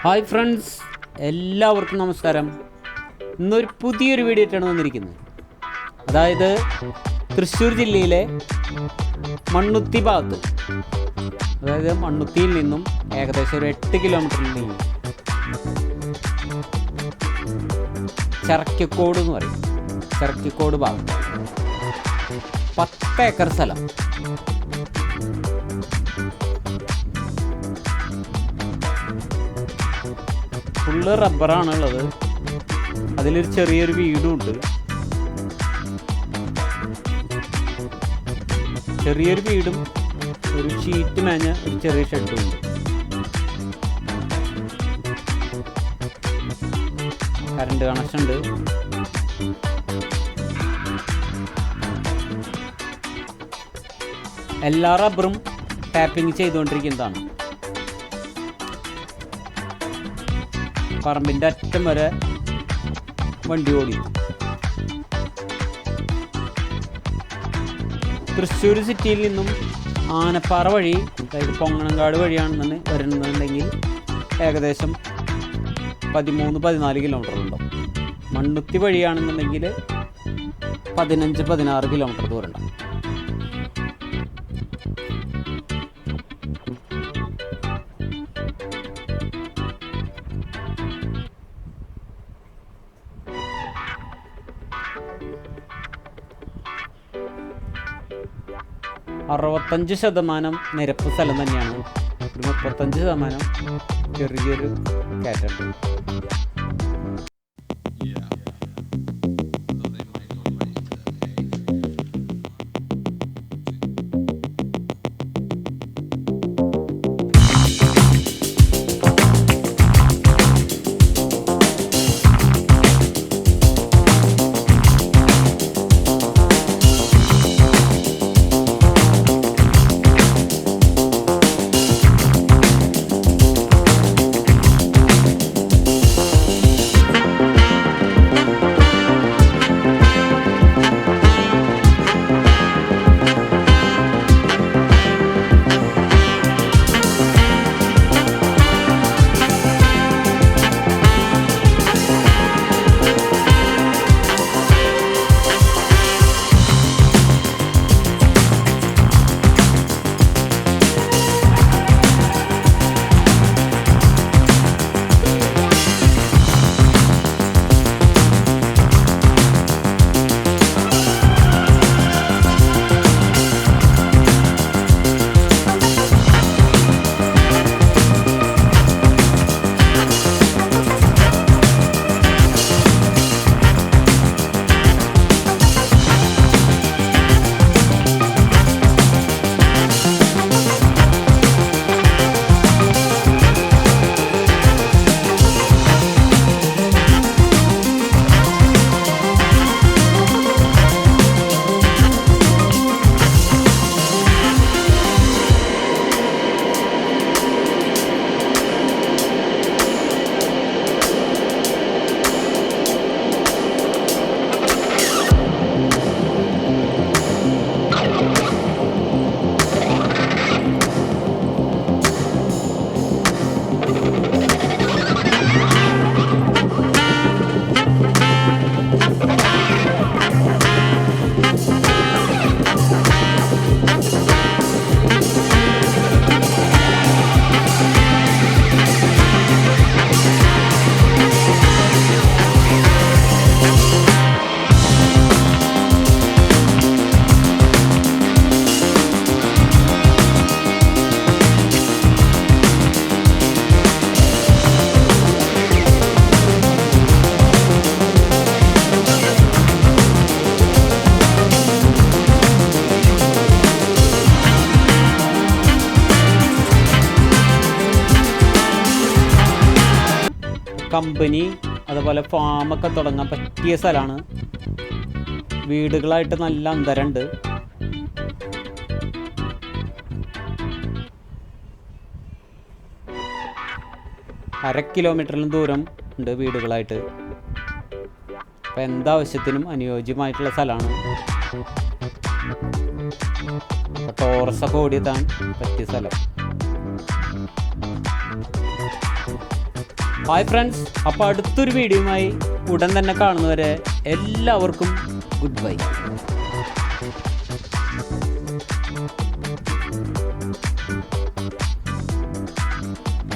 Hi friends, എല്ലാവർക്കും നമസ്കാരം. ഇന്നൊരു പുതിയൊരു വീഡിയോ ആയിട്ടാണ് വന്നിരിക്കുന്നത്. അതായത് തൃശ്ശൂർ ജില്ലയിലെ മണ്ണുത്തി ഭാഗത്ത്, അതായത് മണ്ണുത്തിയിൽ നിന്നും ഏകദേശം ഒരു 8 കിലോമീറ്ററിൽ നീങ്ങി ചിറക്കിക്കോട് എന്ന് പറയും. ചിറക്കിക്കോട് ഭാഗത്ത് 10 ഏക്കർ സ്ഥലം. ഫുള്ള് റബ്ബറാണുള്ളത്. അതിലൊരു ചെറിയൊരു വീടും ഉണ്ട്. ചെറിയൊരു വീടും ഒരു ഷീറ്റ് മേഞ്ഞ ഒരു ചെറിയ ഷെഡും ഉണ്ട്. കറണ്ട് കണക്ഷൻ ഉണ്ട്. എല്ലാ റബ്ബറും ടാപ്പിംഗ് ചെയ്തുകൊണ്ടിരിക്കുന്നതാണ്. പറമ്പിൻ്റെ അറ്റം വരെ വണ്ടി ഓടി. തൃശ്ശൂർ സിറ്റിയിൽ നിന്നും ആനപ്പാറ വഴി, അതായത് പൊങ്ങണങ്കാട് വഴിയാണെന്ന് വരുന്നുണ്ടെങ്കിൽ ഏകദേശം 13-14 കിലോമീറ്റർ ഉണ്ടാവും. മണ്ണുത്തി വഴിയാണെന്നുണ്ടെങ്കിൽ 15-16 കിലോമീറ്റർ ദൂരം ഉണ്ടാവും. %65 നിരപ്പ് സ്ഥലം തന്നെയാണ്. ഒരു 35% ചെറിയൊരു കാറ്റുണ്ട്. കമ്പനി അതുപോലെ ഫാമൊക്കെ തുടങ്ങാൻ പറ്റിയ സ്ഥലമാണ്. വീടുകളായിട്ട് നല്ല അന്തരമുണ്ട്. കിലോമീറ്ററിലും ദൂരം ഉണ്ട് വീടുകളായിട്ട്. അപ്പം എന്താവശ്യത്തിനും അനുയോജ്യമായിട്ടുള്ള സ്ഥലമാണ്. ടോറസൊക്കെ ഓടിയെത്താൻ പറ്റിയ സ്ഥലം. ഹായ് ഫ്രണ്ട്സ്, അപ്പോൾ അടുത്തൊരു വീഡിയോയുമായി ഉടൻ തന്നെ കാണുന്നവരെ എല്ലാവർക്കും ഗുഡ് ബൈ.